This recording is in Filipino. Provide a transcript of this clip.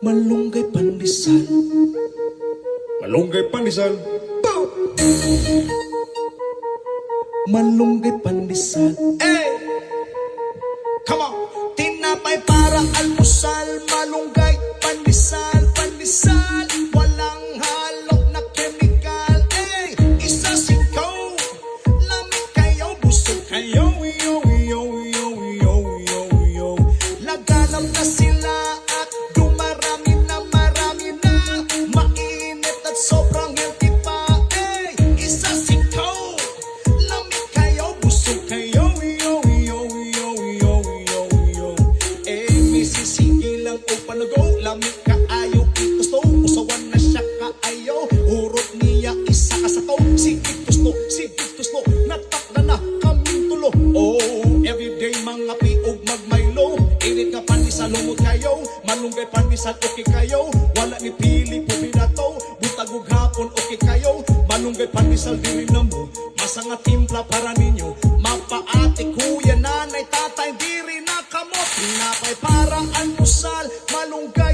Malunggay pandesal. Malunggay pandesal. Malunggay pandesal. Hey! Come on! Tinapay para almusal, malunggay, pandesal, pandesal. Walang halok na chemical. Hey! Isa sikaw, lamig kayo, busog kayo. Yo, yo, yo, yo, yo, yo. Laganap na sila at dumarami na marami na. Mainit at sobrang healthy pa. Hey! Isa sikaw, lamig kayo, busog kayo. Yo, yo, yo, yo, yo, yo. Eh, misisigi lang o panago. Lamig ka ayaw, gusto. Usawan na siya kaayaw. Hurot niya, isa ka sa to. Sigit gusto. Natakda na kaming tulo. Oh, everyday mga piog magmaylo. Init nga pandesal, lumot kayo. Malunggay pandesal, okay kayo. Wala ni pili po binato. Butagog hapon, okay kayo. Malunggay pandesal, dili na mo. Masanga timpla para ninyo. Mapaate, kuya, nanay, tatay, diri na kamot. Tinapay para almusal, malunggay